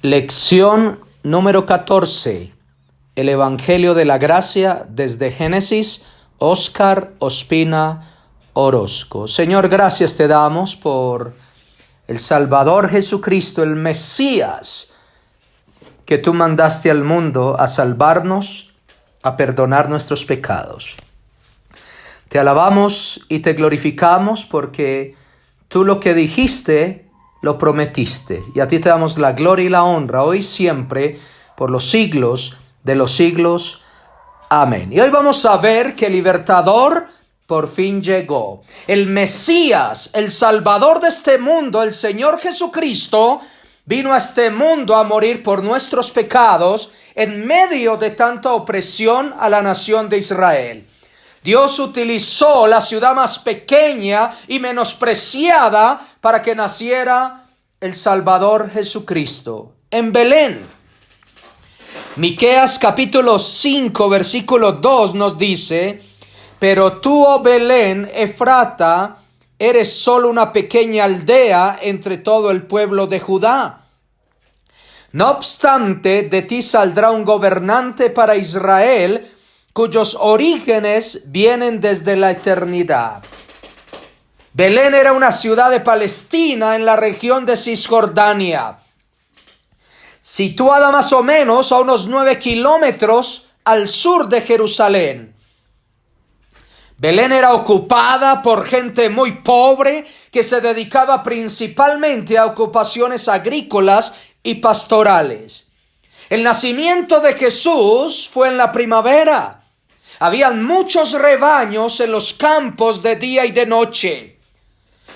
Lección número 14. El Evangelio de la Gracia desde Génesis. Óscar Ospina Orozco. Señor, gracias te damos por el Salvador Jesucristo, el Mesías, que tú mandaste al mundo a salvarnos, a perdonar nuestros pecados. Te alabamos y te glorificamos porque tú lo que dijiste lo prometiste, y a ti te damos la gloria y la honra hoy y siempre por los siglos de los siglos. Amén. Y hoy vamos a ver que el libertador por fin llegó. El Mesías, el Salvador de este mundo, el Señor Jesucristo, vino a este mundo a morir por nuestros pecados en medio de tanta opresión a la nación de Israel. Dios utilizó la ciudad más pequeña y menospreciada para que naciera el Salvador Jesucristo, en Belén. Miqueas capítulo 5 versículo 2 nos dice: pero tú, oh Belén, Efrata, eres solo una pequeña aldea entre todo el pueblo de Judá. No obstante, de ti saldrá un gobernante para Israel, cuyos orígenes vienen desde la eternidad. Belén era una ciudad de Palestina en la región de Cisjordania, situada más o menos a unos 9 kilómetros al sur de Jerusalén. Belén era ocupada por gente muy pobre que se dedicaba principalmente a ocupaciones agrícolas y pastorales. El nacimiento de Jesús fue en la primavera. Habían muchos rebaños en los campos de día y de noche.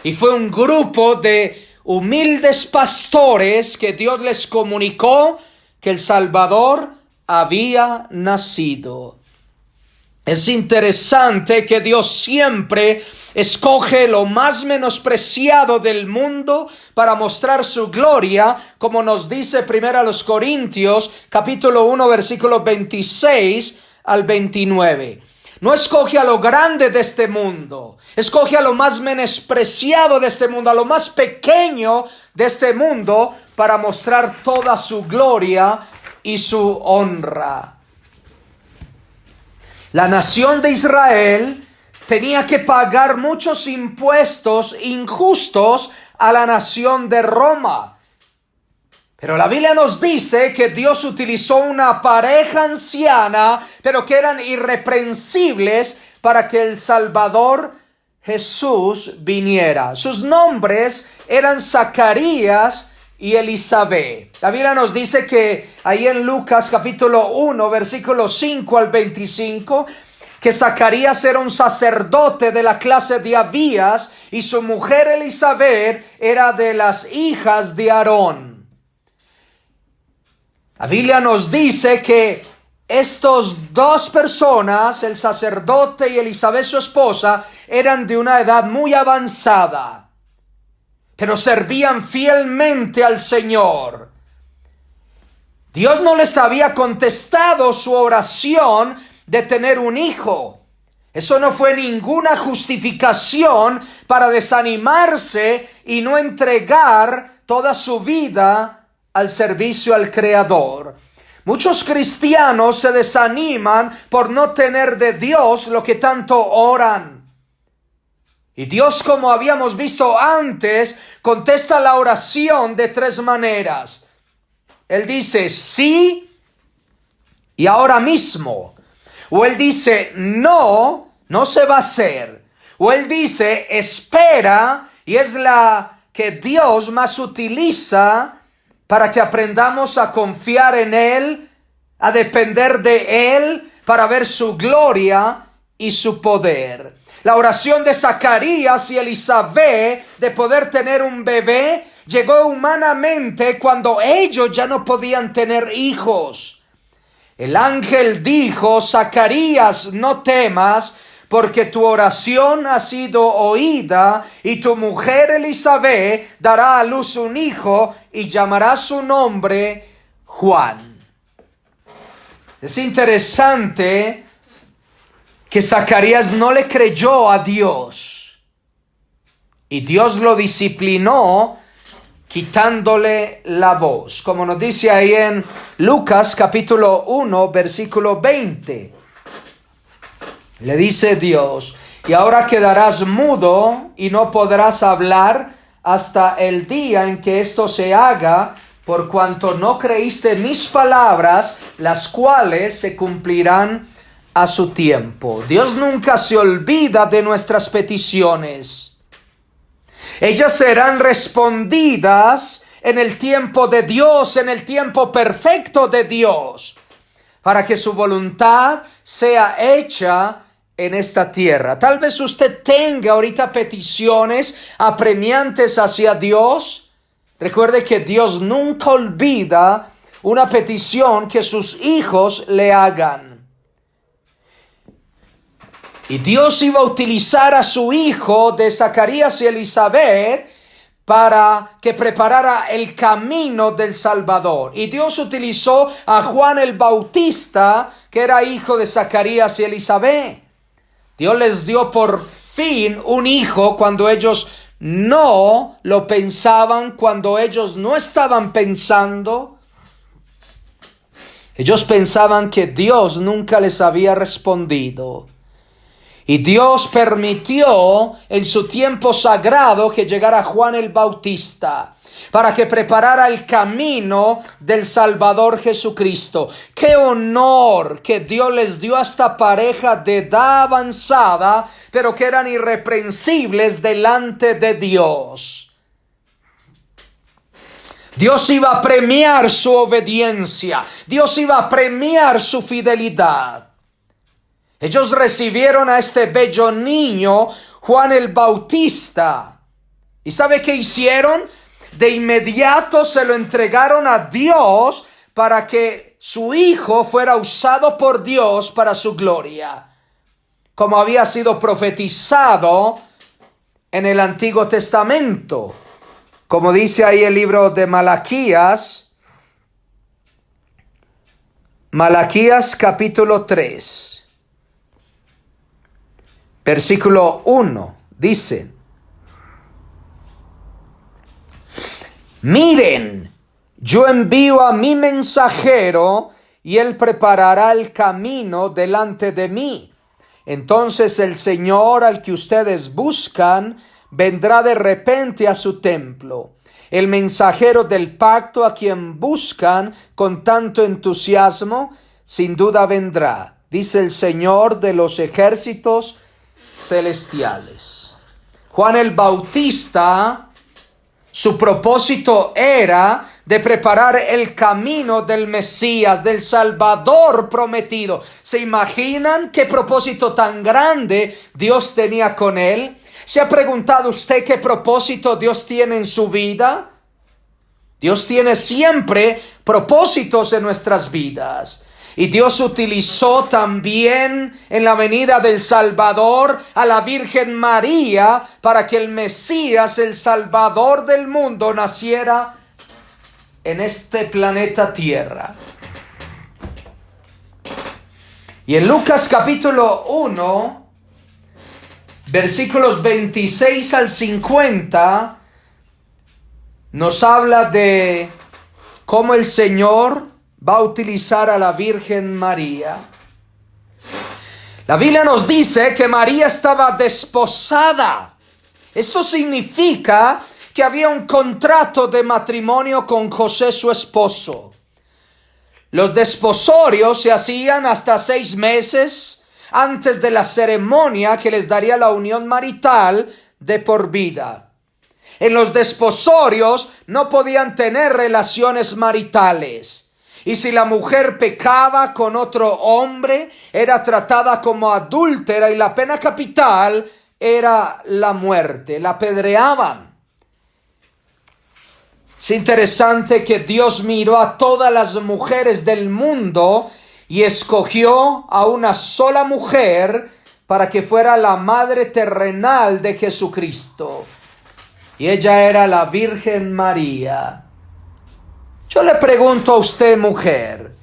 Y fue un grupo de humildes pastores que Dios les comunicó que el Salvador había nacido. Es interesante que Dios siempre escoge lo más menospreciado del mundo para mostrar su gloria, como nos dice 1 Corintios capítulo 1 versículos 26 al 29. No escoge a lo grande de este mundo, escoge a lo más menospreciado de este mundo, a lo más pequeño de este mundo, para mostrar toda su gloria y su honra. La nación de Israel tenía que pagar muchos impuestos injustos a la nación de Roma. Pero la Biblia nos dice que Dios utilizó una pareja anciana, pero que eran irreprensibles para que el Salvador Jesús viniera. Sus nombres eran Zacarías y Elizabeth. La Biblia nos dice que ahí en Lucas capítulo 1 versículos 5 al 25, que Zacarías era un sacerdote de la clase de Abías y su mujer Elizabeth era de las hijas de Aarón. La Biblia nos dice que estos dos personas, el sacerdote y Elizabeth su esposa, eran de una edad muy avanzada, pero servían fielmente al Señor. Dios no les había contestado su oración de tener un hijo. Eso no fue ninguna justificación para desanimarse y no entregar toda su vida al servicio al Creador. Muchos cristianos se desaniman por no tener de Dios lo que tanto oran. Y Dios, como habíamos visto antes, contesta la oración de 3 maneras. Él dice sí y ahora mismo. O Él dice no, no se va a hacer. O Él dice espera, y es la que Dios más utiliza para que aprendamos a confiar en Él, a depender de Él, para ver su gloria y su poder. La oración de Zacarías y Elizabeth de poder tener un bebé llegó humanamente cuando ellos ya no podían tener hijos. El ángel dijo: Zacarías, no temas, porque tu oración ha sido oída, y tu mujer Elizabeth dará a luz un hijo y llamará su nombre Juan. Es interesante que Zacarías no le creyó a Dios y Dios lo disciplinó quitándole la voz, como nos dice ahí en Lucas capítulo 1, versículo 20. Le dice Dios: y ahora quedarás mudo y no podrás hablar hasta el día en que esto se haga, por cuanto no creíste mis palabras, las cuales se cumplirán a su tiempo. Dios nunca se olvida de nuestras peticiones. Ellas serán respondidas en el tiempo de Dios, en el tiempo perfecto de Dios, para que su voluntad sea hecha en esta tierra. Tal vez usted tenga ahorita peticiones apremiantes hacia Dios. Recuerde que Dios nunca olvida una petición que sus hijos le hagan. Y Dios iba a utilizar a su hijo de Zacarías y Elizabeth para que preparara el camino del Salvador. Y Dios utilizó a Juan el Bautista, que era hijo de Zacarías y Elizabeth. Dios les dio por fin un hijo cuando ellos no lo pensaban, cuando ellos no estaban pensando. Ellos pensaban que Dios nunca les había respondido. Y Dios permitió en su tiempo sagrado que llegara Juan el Bautista para que preparara el camino del Salvador Jesucristo. ¡Qué honor que Dios les dio a esta pareja de edad avanzada, pero que eran irreprensibles delante de Dios! Dios iba a premiar su obediencia. Dios iba a premiar su fidelidad. Ellos recibieron a este bello niño, Juan el Bautista. ¿Y sabe qué hicieron? De inmediato se lo entregaron a Dios para que su hijo fuera usado por Dios para su gloria, como había sido profetizado en el Antiguo Testamento. Como dice ahí el libro de Malaquías, Malaquías capítulo 3. Versículo 1 dice: miren, yo envío a mi mensajero y él preparará el camino delante de mí. Entonces el Señor al que ustedes buscan vendrá de repente a su templo. El mensajero del pacto a quien buscan con tanto entusiasmo, sin duda vendrá, dice el Señor de los ejércitos celestiales. Juan el Bautista, su propósito era de preparar el camino del Mesías, del Salvador prometido. ¿Se imaginan qué propósito tan grande Dios tenía con él? ¿Se ha preguntado usted qué propósito Dios tiene en su vida? Dios tiene siempre propósitos en nuestras vidas. Y Dios utilizó también en la venida del Salvador a la Virgen María para que el Mesías, el Salvador del mundo, naciera en este planeta Tierra. Y en Lucas capítulo 1, versículos 26 al 50, nos habla de cómo el Señor va a utilizar a la Virgen María. La Biblia nos dice que María estaba desposada. Esto significa que había un contrato de matrimonio con José, su esposo. Los desposorios se hacían hasta 6 meses antes de la ceremonia que les daría la unión marital de por vida. En los desposorios no podían tener relaciones maritales. Y si la mujer pecaba con otro hombre, era tratada como adúltera y la pena capital era la muerte, la apedreaban. Es interesante que Dios miró a todas las mujeres del mundo y escogió a una sola mujer para que fuera la madre terrenal de Jesucristo. Y ella era la Virgen María. Yo le pregunto a usted, mujer,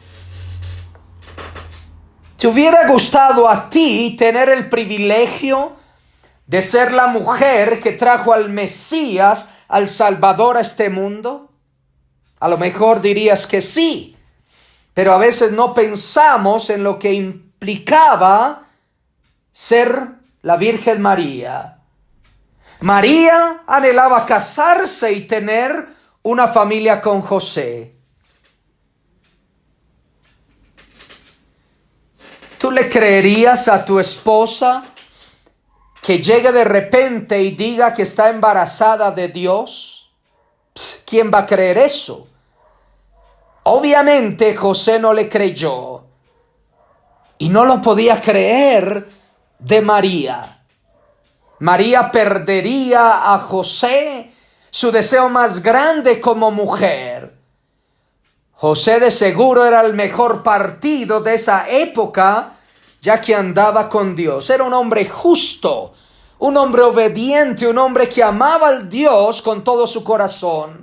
¿te hubiera gustado a ti tener el privilegio de ser la mujer que trajo al Mesías al Salvador a este mundo? A lo mejor dirías que sí, pero a veces no pensamos en lo que implicaba ser la Virgen María. María anhelaba casarse y tener una familia con José. ¿Tú le creerías a tu esposa que llegue de repente y diga que está embarazada de Dios? ¿Quién va a creer eso? Obviamente José no le creyó y no lo podía creer de María. María perdería a José, su deseo más grande como mujer. José de seguro era el mejor partido de esa época, ya que andaba con Dios. Era un hombre justo, un hombre obediente, un hombre que amaba al Dios con todo su corazón.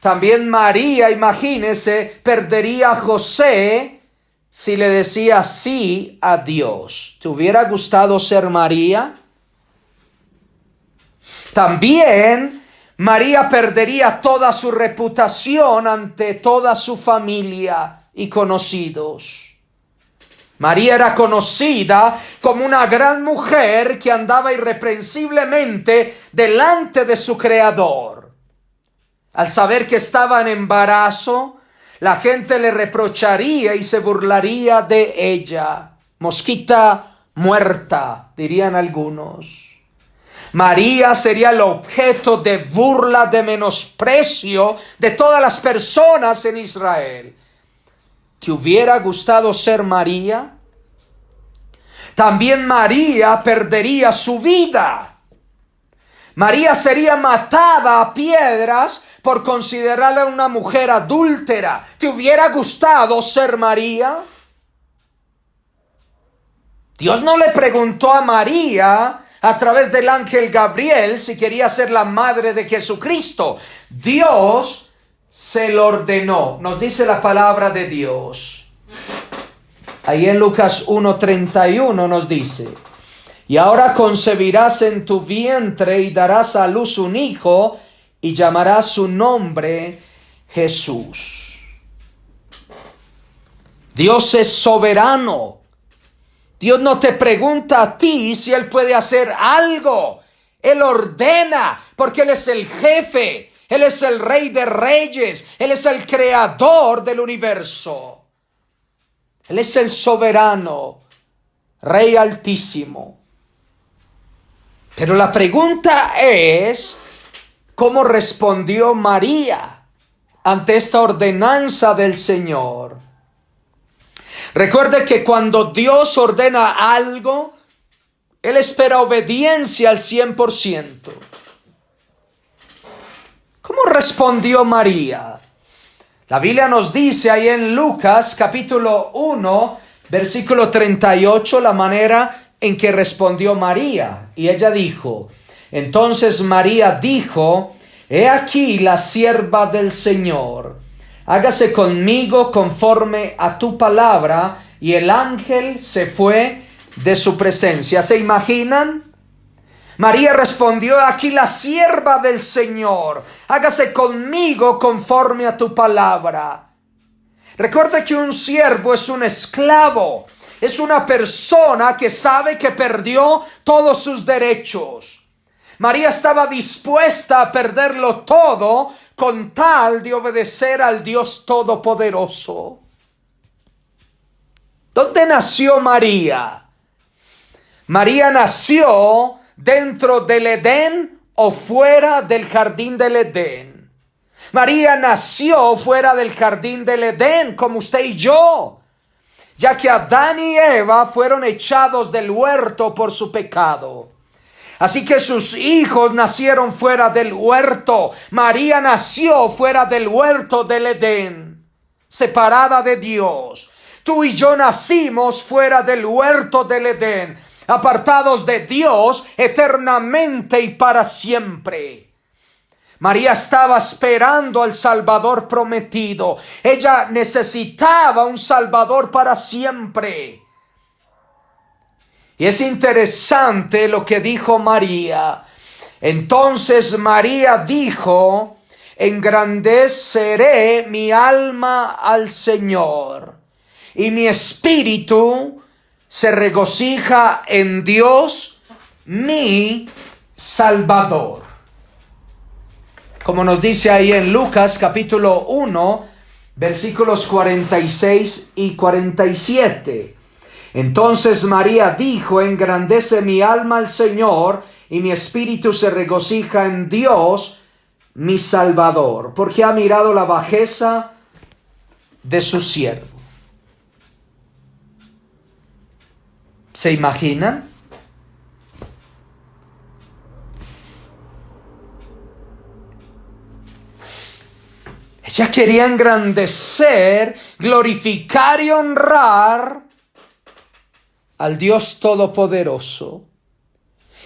También María, imagínese, perdería a José si le decía sí a Dios. ¿Te hubiera gustado ser María? También María perdería toda su reputación ante toda su familia y conocidos. María era conocida como una gran mujer que andaba irreprensiblemente delante de su Creador. Al saber que estaba en embarazo, la gente le reprocharía y se burlaría de ella. Mosquita muerta, dirían algunos. María sería el objeto de burla, de menosprecio de todas las personas en Israel. ¿Te hubiera gustado ser María? También María perdería su vida. María sería matada a piedras por considerarla una mujer adúltera. ¿Te hubiera gustado ser María? Dios no le preguntó a María a través del ángel Gabriel si quería ser la madre de Jesucristo. Dios se lo ordenó. Nos dice la palabra de Dios. Ahí en Lucas 1:31 nos dice: y ahora concebirás en tu vientre y darás a luz un hijo y llamarás su nombre Jesús. Dios es soberano. Dios no te pregunta a ti si Él puede hacer algo. Él ordena porque Él es el jefe. Él es el Rey de Reyes. Él es el creador del universo. Él es el soberano, Rey Altísimo. Pero la pregunta es, ¿cómo respondió María ante esta ordenanza del Señor? Recuerde que cuando Dios ordena algo, Él espera obediencia al 100%. ¿Cómo respondió María? La Biblia nos dice ahí en Lucas capítulo 1, versículo 38, la manera en que respondió María. Y ella dijo, entonces María dijo, he aquí la sierva del Señor, hágase conmigo conforme a tu palabra. Y el ángel se fue de su presencia. ¿Se imaginan? María respondió, aquí la sierva del Señor, hágase conmigo conforme a tu palabra. Recuerda que un siervo es un esclavo, es una persona que sabe que perdió todos sus derechos. María estaba dispuesta a perderlo todo con tal de obedecer al Dios Todopoderoso. ¿Dónde nació María? María nació dentro del Edén o fuera del jardín del Edén. María nació fuera del jardín del Edén, como usted y yo, ya que Adán y Eva fueron echados del huerto por su pecado. Así que sus hijos nacieron fuera del huerto. María nació fuera del huerto del Edén, separada de Dios. Tú y yo nacimos fuera del huerto del Edén, apartados de Dios eternamente y para siempre. María estaba esperando al Salvador prometido. Ella necesitaba un Salvador para siempre. Y es interesante lo que dijo María. Entonces María dijo: engrandeceré mi alma al Señor, y mi espíritu se regocija en Dios, mi Salvador. Como nos dice ahí en Lucas capítulo 1, versículos 46 y 47. Entonces María dijo: engrandece mi alma al Señor, y mi espíritu se regocija en Dios, mi Salvador, porque ha mirado la bajeza de su siervo. ¿Se imaginan? Ella quería engrandecer, glorificar y honrar al Dios Todopoderoso.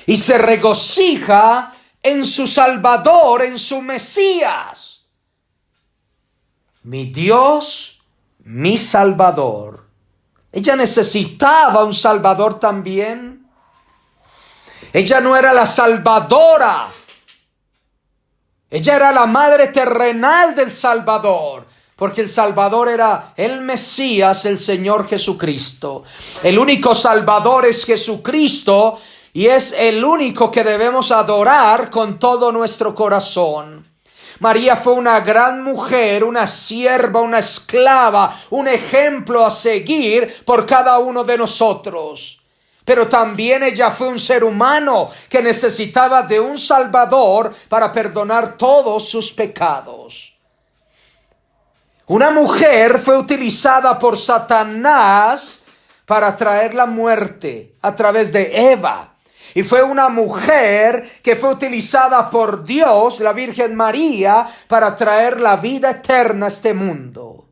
Y se regocija en su Salvador, en su Mesías. Mi Dios, mi Salvador. Ella necesitaba un Salvador también. Ella no era la salvadora. Ella era la madre terrenal del Salvador, porque el Salvador era el Mesías, el Señor Jesucristo. El único Salvador es Jesucristo, y es el único que debemos adorar con todo nuestro corazón. María fue una gran mujer, una sierva, una esclava, un ejemplo a seguir por cada uno de nosotros. Pero también ella fue un ser humano que necesitaba de un Salvador para perdonar todos sus pecados. Una mujer fue utilizada por Satanás para traer la muerte a través de Eva. Y fue una mujer que fue utilizada por Dios, la Virgen María, para traer la vida eterna a este mundo.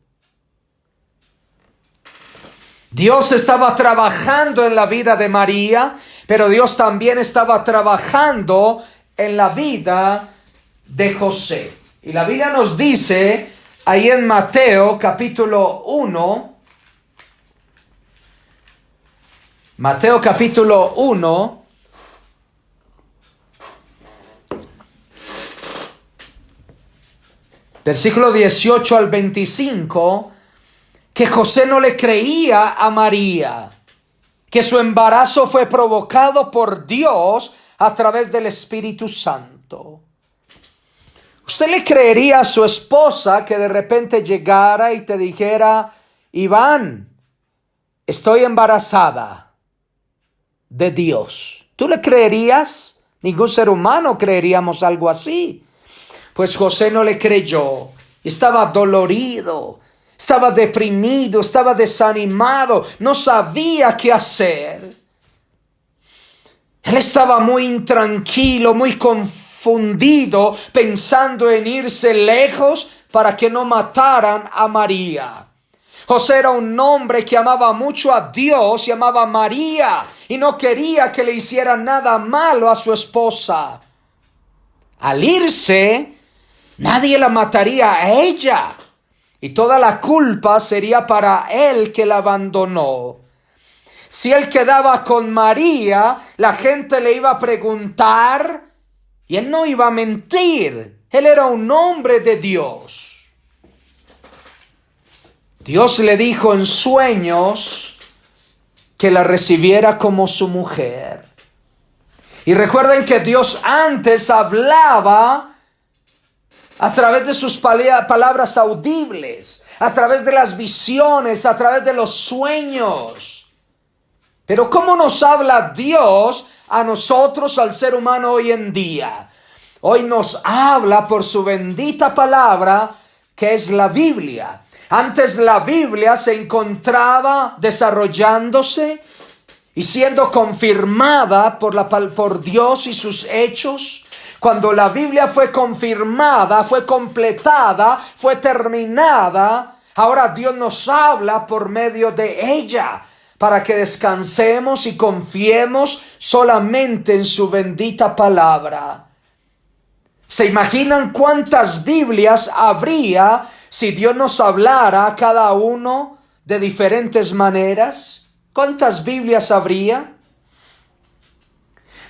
Dios estaba trabajando en la vida de María, pero Dios también estaba trabajando en la vida de José. Y la Biblia nos dice ahí en Mateo capítulo 1, Mateo capítulo 1, versículo 18 al 25, que José no le creía a María, que su embarazo fue provocado por Dios a través del Espíritu Santo. ¿Usted le creería a su esposa que de repente llegara y te dijera: Iván, estoy embarazada de Dios? ¿Tú le creerías? Ningún ser humano creeríamos algo así. Pues José no le creyó. Estaba dolorido, estaba deprimido, estaba desanimado, no sabía qué hacer. Él estaba muy intranquilo, muy confundido, pensando en irse lejos para que no mataran a María. José era un hombre que amaba mucho a Dios y amaba a María, y no quería que le hicieran nada malo a su esposa. Al irse, nadie la mataría a ella, y toda la culpa sería para él que la abandonó. Si él quedaba con María, la gente le iba a preguntar, y él no iba a mentir. Él era un hombre de Dios. Dios le dijo en sueños que la recibiera como su mujer. Y recuerden que Dios antes hablaba a través de sus palabras audibles, a través de las visiones, a través de los sueños. Pero ¿cómo nos habla Dios a nosotros, al ser humano hoy en día? Hoy nos habla por su bendita palabra, que es la Biblia. Antes la Biblia se encontraba desarrollándose y siendo confirmada por Dios y sus hechos. Cuando la Biblia fue confirmada, fue completada, fue terminada, ahora Dios nos habla por medio de ella, para que descansemos y confiemos solamente en su bendita palabra. ¿Se imaginan cuántas Biblias habría si Dios nos hablara a cada uno de diferentes maneras? ¿Cuántas Biblias habría?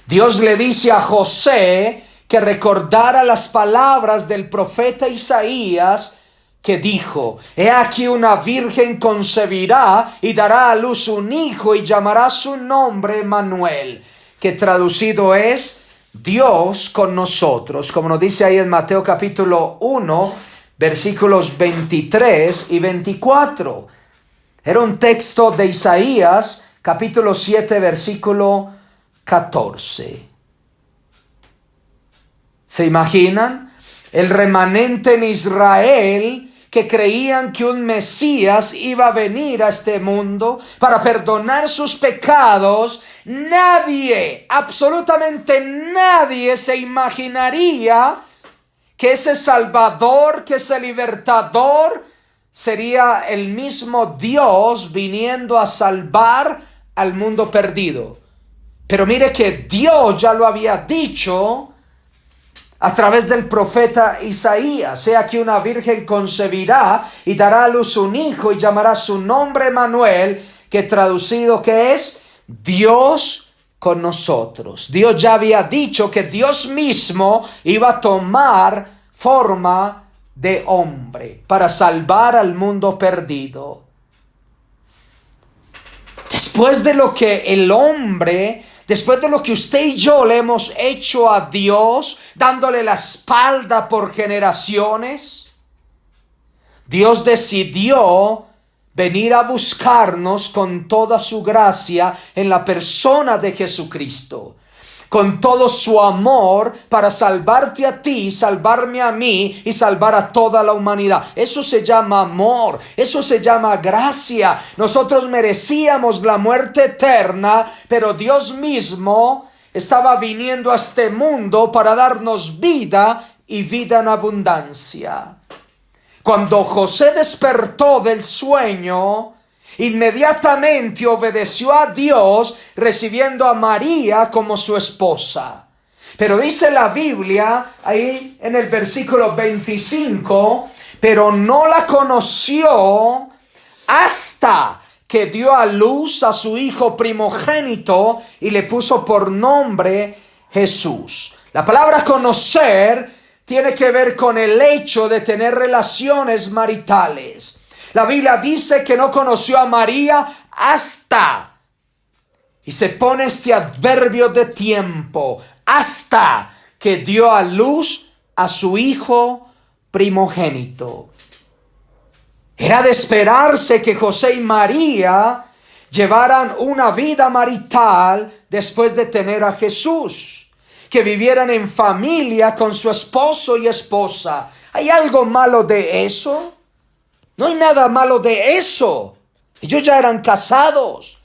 Dios le dice a José que recordara las palabras del profeta Isaías, que dijo: He aquí una virgen concebirá y dará a luz un hijo y llamará su nombre Manuel, que traducido es Dios con nosotros, como nos dice ahí en Mateo capítulo 1, versículos 23 y 24. Era un texto de Isaías capítulo 7, versículo 14. ¿Se imaginan? El remanente en Israel que creían que un Mesías iba a venir a este mundo para perdonar sus pecados. Nadie, absolutamente nadie se imaginaría que ese Salvador, que ese libertador, sería el mismo Dios viniendo a salvar al mundo perdido. Pero mire que Dios ya lo había dicho a través del profeta Isaías: Sea que una virgen concebirá y dará a luz un hijo y llamará su nombre Manuel, que traducido que es Dios con nosotros. Dios ya había dicho que Dios mismo iba a tomar forma de hombre para salvar al mundo perdido. Después de lo que el hombre, después de lo que usted y yo le hemos hecho a Dios, dándole la espalda por generaciones, Dios decidió venir a buscarnos con toda su gracia en la persona de Jesucristo, con todo su amor para salvarte a ti, salvarme a mí y salvar a toda la humanidad. Eso se llama amor, eso se llama gracia. Nosotros merecíamos la muerte eterna, pero Dios mismo estaba viniendo a este mundo para darnos vida y vida en abundancia. Cuando José despertó del sueño, inmediatamente obedeció a Dios, recibiendo a María como su esposa. Pero dice la Biblia ahí en el versículo 25, pero no la conoció hasta que dio a luz a su hijo primogénito y le puso por nombre Jesús. La palabra conocer tiene que ver con el hecho de tener relaciones maritales. La Biblia dice que no conoció a María hasta, y se pone este adverbio de tiempo, hasta que dio a luz a su hijo primogénito. Era de esperarse que José y María llevaran una vida marital después de tener a Jesús, que vivieran en familia con su esposo y esposa. ¿Hay algo malo de eso? No hay nada malo de eso. Ellos ya eran casados.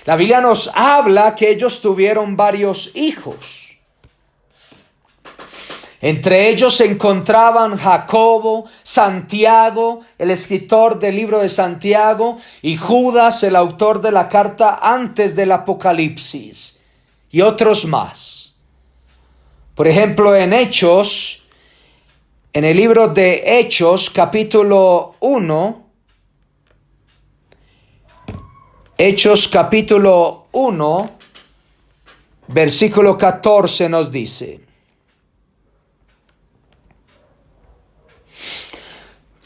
La Biblia nos habla que ellos tuvieron varios hijos. Entre ellos se encontraban Jacobo, Santiago, el escritor del libro de Santiago, y Judas, el autor de la carta antes del Apocalipsis, y otros más. Por ejemplo, en Hechos, en el libro de Hechos, capítulo 1, Hechos capítulo 1, versículo 14 nos dice: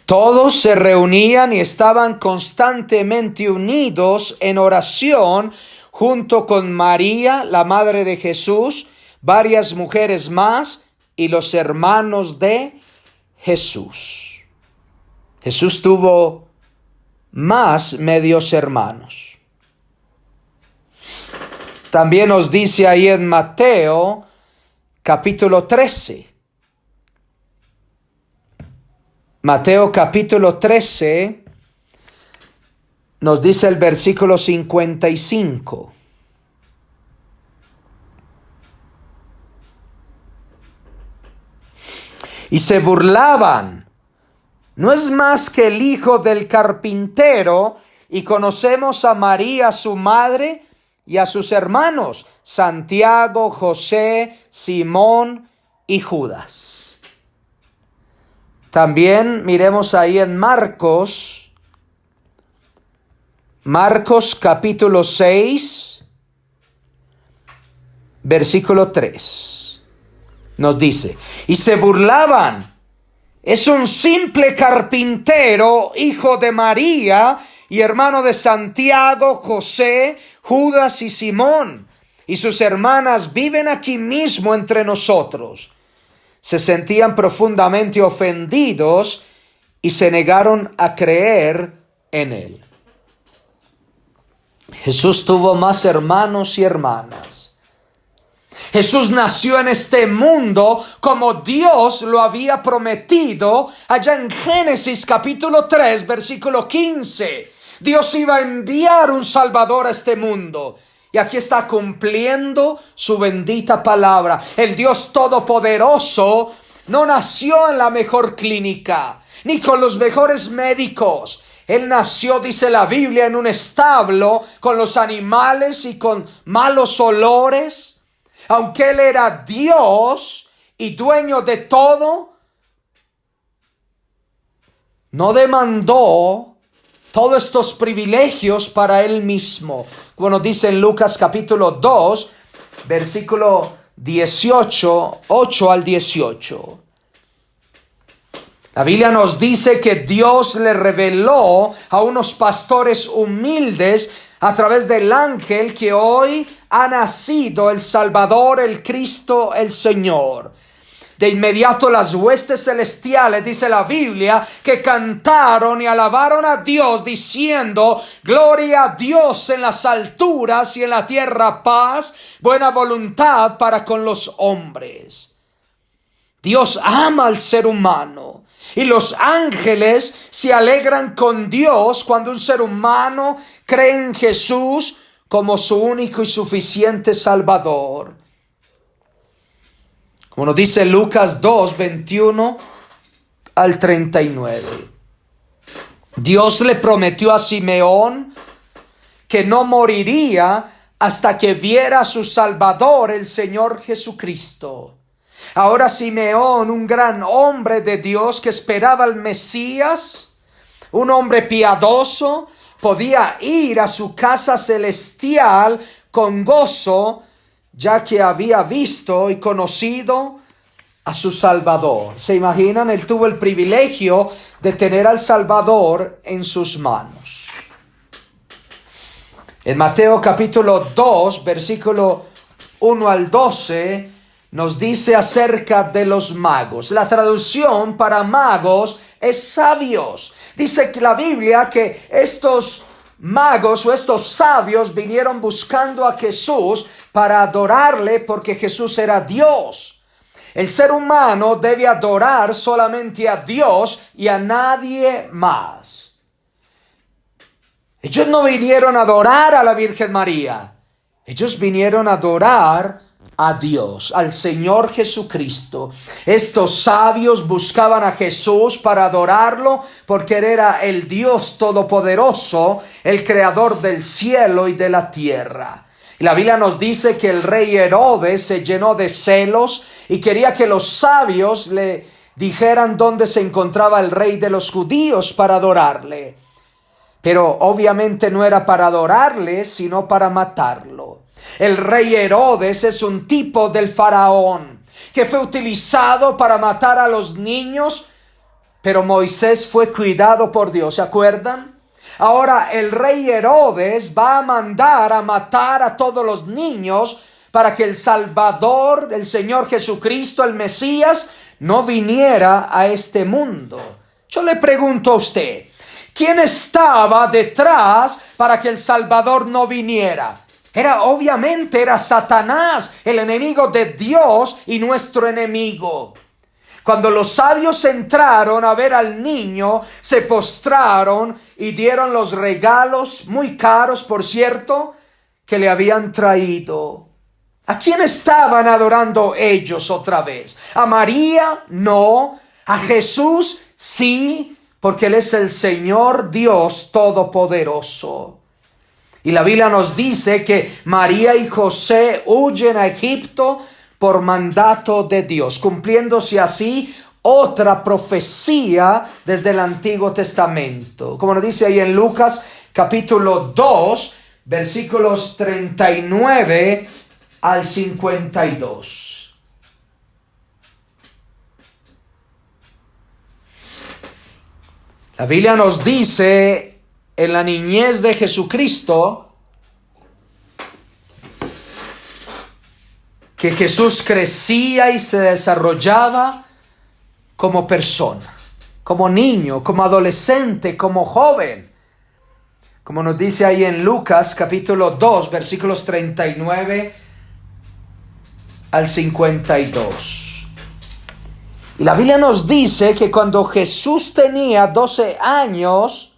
todos se reunían y estaban constantemente unidos en oración junto con María, la madre de Jesús, varias mujeres más y los hermanos de Jesús. Jesús tuvo más medios hermanos. También nos dice ahí en Mateo capítulo 13. Mateo capítulo 13 nos dice el versículo 55. Y se burlaban: ¿no es más que el hijo del carpintero? Y conocemos a María su madre y a sus hermanos, Santiago, José, Simón y Judas. También miremos ahí en Marcos capítulo 6, versículo 3. nos dice, y se burlaban. Es un simple carpintero, hijo de María y hermano de Santiago, José, Judas y Simón, y sus hermanas viven aquí mismo entre nosotros. Se sentían profundamente ofendidos y se negaron a creer en él. Jesús tuvo más hermanos y hermanas. Jesús nació en este mundo como Dios lo había prometido allá en Génesis capítulo 3, versículo 15. Dios iba a enviar un Salvador a este mundo. Y aquí está cumpliendo su bendita palabra. El Dios Todopoderoso no nació en la mejor clínica, ni con los mejores médicos. Él nació, dice la Biblia, en un establo con los animales y con malos olores. Aunque Él era Dios y dueño de todo, no demandó todos estos privilegios para Él mismo. Como dice en Lucas capítulo 2, versículo 18, 8 al 18. La Biblia nos dice que Dios le reveló a unos pastores humildes a través del ángel que hoy ha nacido el Salvador, el Cristo, el Señor. De inmediato las huestes celestiales, dice la Biblia, que cantaron y alabaron a Dios diciendo: gloria a Dios en las alturas y en la tierra paz, buena voluntad para con los hombres. Dios ama al ser humano. Y los ángeles se alegran con Dios cuando un ser humano cree en Jesús como su único y suficiente Salvador. Como nos dice Lucas 2, 21 al 39. Dios le prometió a Simeón que no moriría hasta que viera a su Salvador, el Señor Jesucristo. Ahora Simeón, un gran hombre de Dios que esperaba al Mesías, un hombre piadoso, podía ir a su casa celestial con gozo, ya que había visto y conocido a su Salvador. ¿Se imaginan? Él tuvo el privilegio de tener al Salvador en sus manos. En Mateo capítulo 2, versículo 1 al 12, nos dice acerca de los magos. La traducción para magos es sabios. Dice que la Biblia que estos magos o estos sabios vinieron buscando a Jesús para adorarle porque Jesús era Dios. El ser humano debe adorar solamente a Dios y a nadie más. Ellos no vinieron a adorar a la Virgen María. Ellos vinieron a adorar a Dios, al Señor Jesucristo. Estos sabios buscaban a Jesús para adorarlo porque Él era el Dios Todopoderoso, el Creador del cielo y de la tierra. Y la Biblia nos dice que el rey Herodes se llenó de celos y quería que los sabios le dijeran dónde se encontraba el rey de los judíos para adorarle. Pero obviamente no era para adorarle, sino para matarlo. El rey Herodes es un tipo del faraón que fue utilizado para matar a los niños, pero Moisés fue cuidado por Dios, ¿se acuerdan? Ahora el rey Herodes va a mandar a matar a todos los niños para que el Salvador, el Señor Jesucristo, el Mesías, no viniera a este mundo. Yo le pregunto a usted, ¿quién estaba detrás para que el Salvador no viniera? Obviamente era Satanás, el enemigo de Dios y nuestro enemigo. Cuando los sabios entraron a ver al niño, se postraron y dieron los regalos, muy caros por cierto, que le habían traído. ¿A quién estaban adorando ellos otra vez? ¿A María? No. ¿A Jesús? Sí, porque Él es el Señor Dios Todopoderoso. Y la Biblia nos dice que María y José huyen a Egipto por mandato de Dios, cumpliéndose así otra profecía desde el Antiguo Testamento. Como nos dice ahí en Lucas capítulo 2, versículos 39 al 52. La Biblia nos dice en la niñez de Jesucristo que Jesús crecía y se desarrollaba como persona, como niño, como adolescente, como joven. Como nos dice ahí en Lucas capítulo 2, versículos 39 al 52. Y la Biblia nos dice que cuando Jesús tenía 12 años,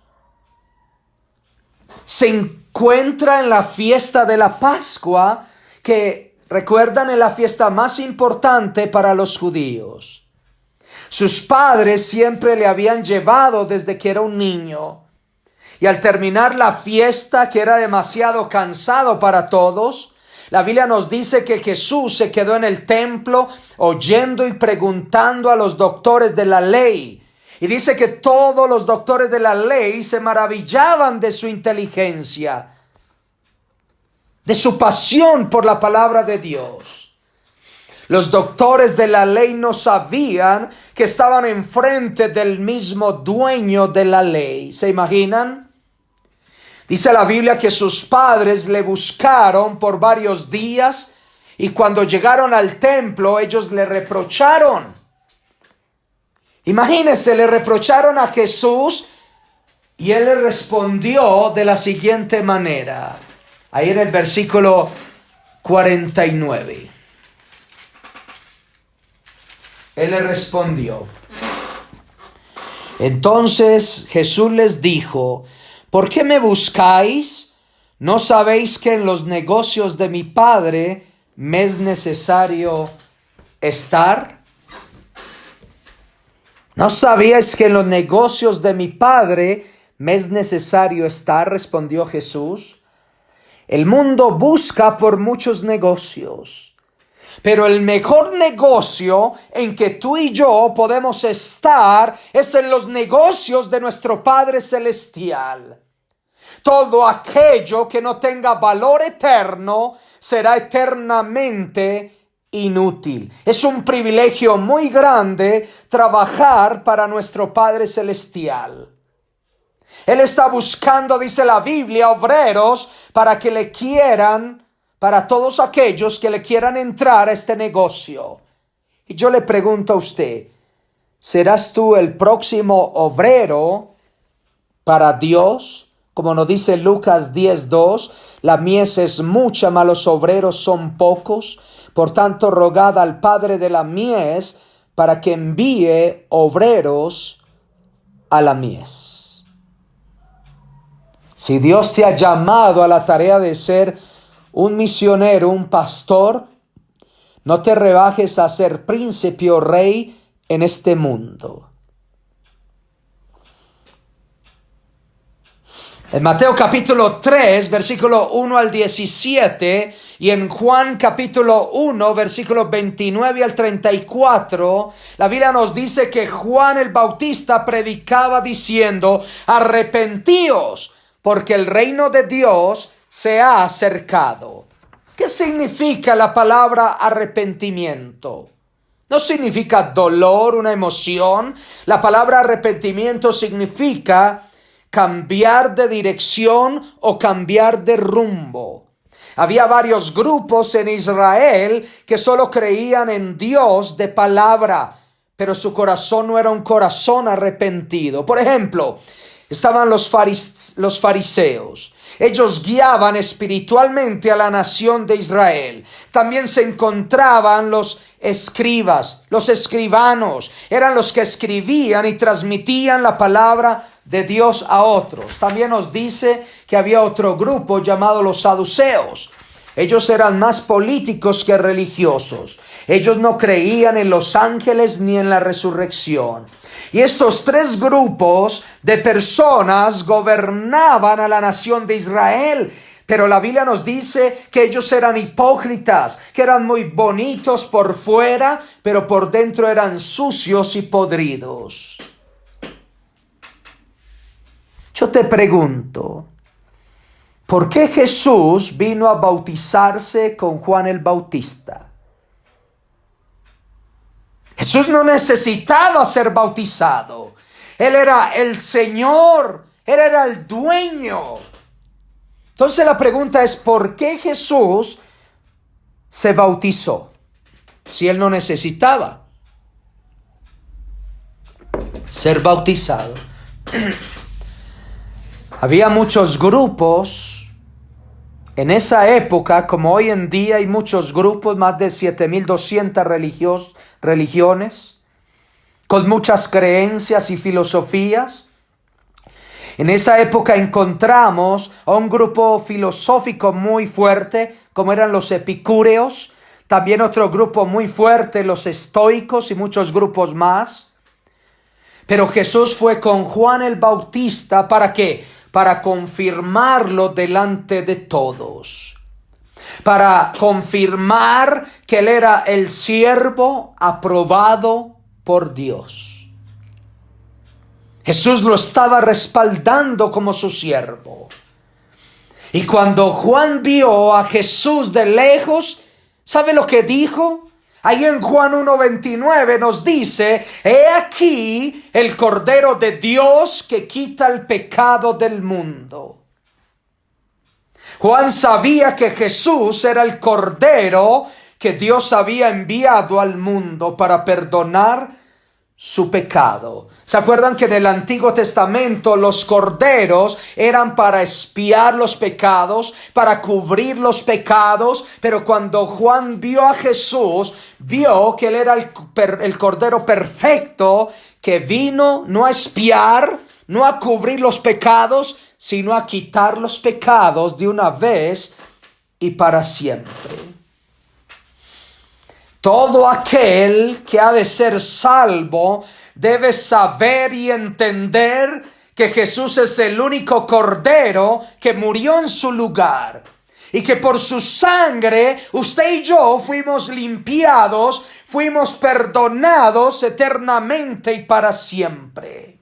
se encuentra en la fiesta de la Pascua, que recuerdan es la fiesta más importante para los judíos. Sus padres siempre le habían llevado desde que era un niño. Y al terminar la fiesta, que era demasiado cansado para todos, la Biblia nos dice que Jesús se quedó en el templo oyendo y preguntando a los doctores de la ley. Y dice que todos los doctores de la ley se maravillaban de su inteligencia, de su pasión por la palabra de Dios. Los doctores de la ley no sabían que estaban enfrente del mismo dueño de la ley. ¿Se imaginan? Dice la Biblia que sus padres le buscaron por varios días y cuando llegaron al templo ellos le reprocharon. Imagínense, le reprocharon a Jesús y él le respondió de la siguiente manera. Ahí en el versículo 49. Él le respondió. Entonces Jesús les dijo: ¿por qué me buscáis? ¿No sabéis que en los negocios de mi Padre me es necesario estar? ¿No sabíais que en los negocios de mi Padre me es necesario estar? Respondió Jesús. El mundo busca por muchos negocios, pero el mejor negocio en que tú y yo podemos estar es en los negocios de nuestro Padre Celestial. Todo aquello que no tenga valor eterno será eternamente inútil. Es un privilegio muy grande trabajar para nuestro Padre Celestial. Él está buscando, dice la Biblia, obreros para que le quieran, para todos aquellos que le quieran entrar a este negocio. Y yo le pregunto a usted, ¿serás tú el próximo obrero para Dios? Como nos dice Lucas 10:2, la mies es mucha, mas los obreros son pocos. Por tanto, rogad al Padre de la mies para que envíe obreros a la mies. Si Dios te ha llamado a la tarea de ser un misionero, un pastor, no te rebajes a ser príncipe o rey en este mundo. En Mateo capítulo 3, versículo 1 al 17, y en Juan capítulo 1, versículo 29 al 34, la Biblia nos dice que Juan el Bautista predicaba diciendo: arrepentíos, porque el reino de Dios se ha acercado. ¿Qué significa la palabra arrepentimiento? No significa dolor, una emoción. La palabra arrepentimiento significa cambiar de dirección o cambiar de rumbo. Había varios grupos en Israel que solo creían en Dios de palabra, pero su corazón no era un corazón arrepentido. Por ejemplo, estaban los fariseos. Ellos guiaban espiritualmente a la nación de Israel. También se encontraban los escribas, los escribanos. Eran los que escribían y transmitían la palabra de Dios a otros. También nos dice que había otro grupo llamado los saduceos. Ellos eran más políticos que religiosos. Ellos no creían en los ángeles ni en la resurrección. Y estos tres grupos de personas gobernaban a la nación de Israel. Pero la Biblia nos dice que ellos eran hipócritas, que eran muy bonitos por fuera, pero por dentro eran sucios y podridos. Yo te pregunto, ¿por qué Jesús vino a bautizarse con Juan el Bautista? Jesús no necesitaba ser bautizado. Él era el Señor, Él era el dueño. Entonces la pregunta es, ¿por qué Jesús se bautizó si Él no necesitaba ser bautizado? Había muchos grupos en esa época, como hoy en día hay muchos grupos, más de 7,200 religiones, con muchas creencias y filosofías. En esa época encontramos a un grupo filosófico muy fuerte, como eran los epicúreos, también otro grupo muy fuerte, los estoicos y muchos grupos más. Pero Jesús fue con Juan el Bautista, ¿para qué? Para confirmarlo delante de todos, para confirmar que él era el siervo aprobado por Dios. Jesús lo estaba respaldando como su siervo. Y cuando Juan vio a Jesús de lejos, ¿sabe lo que dijo? Ahí en Juan 1:29 nos dice: he aquí el Cordero de Dios que quita el pecado del mundo. Juan sabía que Jesús era el Cordero que Dios había enviado al mundo para perdonar su pecado. ¿Se acuerdan que en el Antiguo Testamento los corderos eran para expiar los pecados, para cubrir los pecados? Pero cuando Juan vio a Jesús, vio que él era el cordero perfecto, que vino no a expiar, no a cubrir los pecados, sino a quitar los pecados de una vez y para siempre. Todo aquel que ha de ser salvo debe saber y entender que Jesús es el único Cordero que murió en su lugar, y que por su sangre usted y yo fuimos limpiados, fuimos perdonados eternamente y para siempre.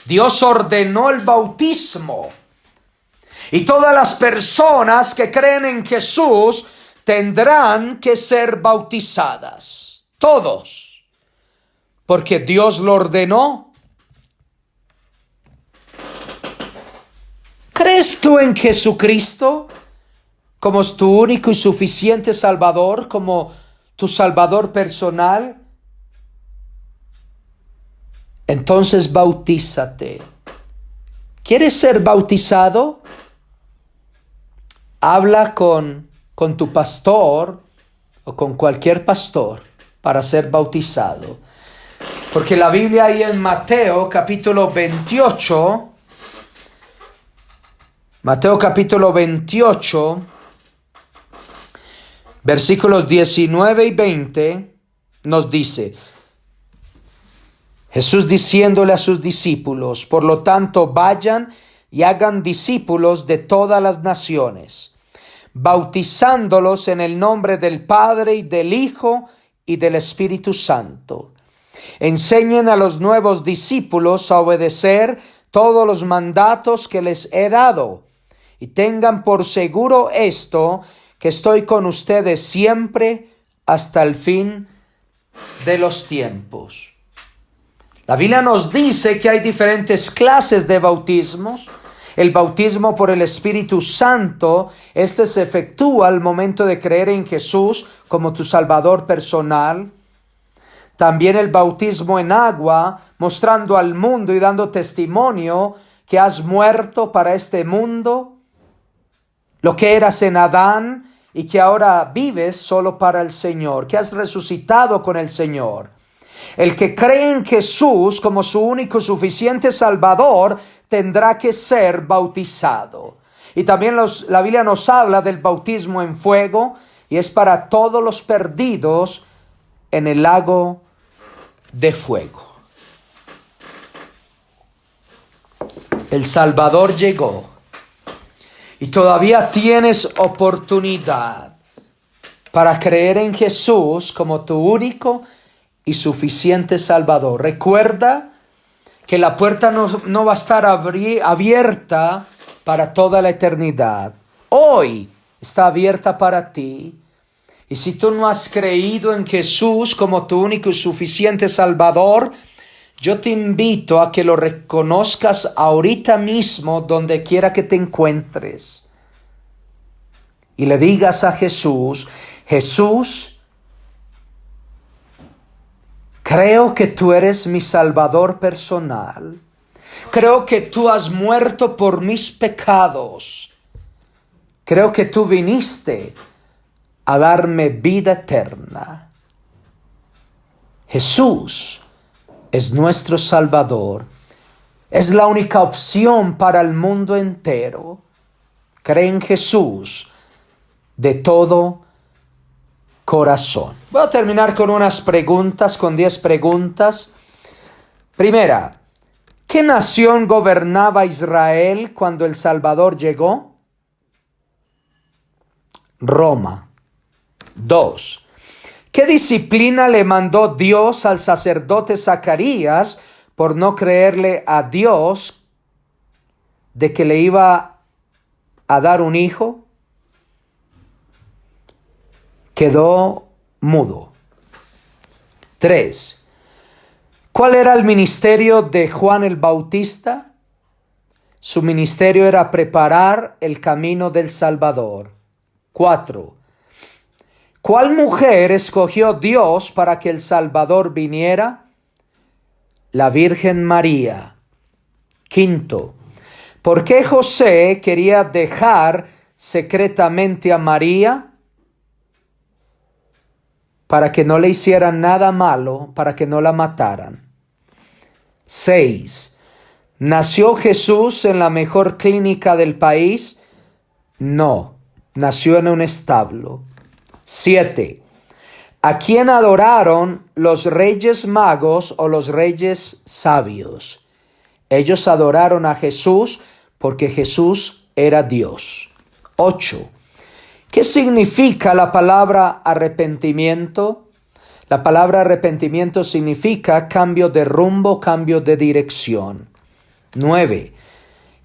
Dios ordenó el bautismo, y todas las personas que creen en Jesús tendrán que ser bautizadas, todos, porque Dios lo ordenó. ¿Crees tú en Jesucristo como tu único y suficiente Salvador, como tu Salvador personal? Entonces bautízate. ¿Quieres ser bautizado? Habla con tu pastor o con cualquier pastor para ser bautizado. Porque la Biblia ahí en Mateo capítulo 28, versículos 19 y 20, nos dice: Jesús diciéndole a sus discípulos: por lo tanto, vayan y hagan discípulos de todas las naciones, bautizándolos en el nombre del Padre y del Hijo y del Espíritu Santo. Enseñen a los nuevos discípulos a obedecer todos los mandatos que les he dado, y tengan por seguro esto, que estoy con ustedes siempre hasta el fin de los tiempos. La Biblia nos dice que hay diferentes clases de bautismos. El bautismo por el Espíritu Santo, este se efectúa al momento de creer en Jesús como tu Salvador personal. También el bautismo en agua, mostrando al mundo y dando testimonio que has muerto para este mundo, lo que eras en Adán y que ahora vives solo para el Señor, que has resucitado con el Señor. El que cree en Jesús como su único suficiente Salvador tendrá que ser bautizado. Y también la Biblia nos habla del bautismo en fuego, y es para todos los perdidos en el lago de fuego. El Salvador llegó y todavía tienes oportunidad para creer en Jesús como tu único y suficiente Salvador. Recuerda que la puerta no va a estar abierta para toda la eternidad. Hoy está abierta para ti. Y si tú no has creído en Jesús como tu único y suficiente Salvador, Yo te invito a que lo reconozcas ahorita mismo, donde quiera que te encuentres. Y le digas a Jesús: Jesús, creo que tú eres mi Salvador personal. Creo que tú has muerto por mis pecados. Creo que tú viniste a darme vida eterna. Jesús es nuestro Salvador. Es la única opción para el mundo entero. Cree en Jesús de todo corazón. Voy a terminar con unas preguntas, con 10 preguntas. Primera, ¿qué nación gobernaba Israel cuando el Salvador llegó? Roma. 2. ¿Qué disciplina le mandó Dios al sacerdote Zacarías por no creerle a Dios de que le iba a dar un hijo? Quedó mudo. 3. ¿Cuál era el ministerio de Juan el Bautista? Su ministerio era preparar el camino del Salvador. 4. ¿Cuál mujer escogió Dios para que el Salvador viniera? La Virgen María. 5. ¿Por qué José quería dejar secretamente a María? Para que no le hicieran nada malo, para que no la mataran. 6. ¿Nació Jesús en la mejor clínica del país? No, nació en un establo. 7. ¿A quién adoraron los reyes magos o los reyes sabios? Ellos adoraron a Jesús porque Jesús era Dios. 8. ¿Qué significa la palabra arrepentimiento? La palabra arrepentimiento significa cambio de rumbo, cambio de dirección. 9.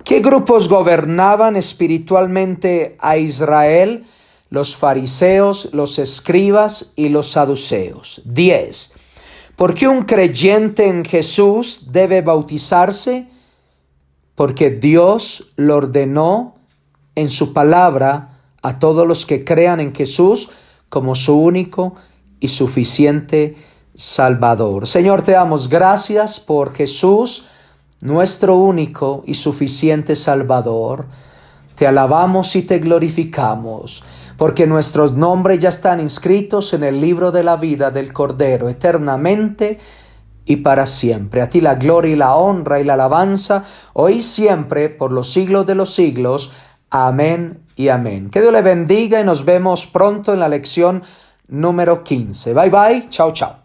¿Qué grupos gobernaban espiritualmente a Israel? Los fariseos, los escribas y los saduceos. 10. ¿Por qué un creyente en Jesús debe bautizarse? Porque Dios lo ordenó en su palabra a todos los que crean en Jesús como su único y suficiente Salvador. Señor, te damos gracias por Jesús, nuestro único y suficiente Salvador. Te alabamos y te glorificamos, porque nuestros nombres ya están inscritos en el libro de la vida del Cordero eternamente y para siempre. A ti la gloria y la honra y la alabanza, hoy y siempre, por los siglos de los siglos. Amén y amén. Que Dios le bendiga y nos vemos pronto en la lección número 15. Bye bye. Chao, chao.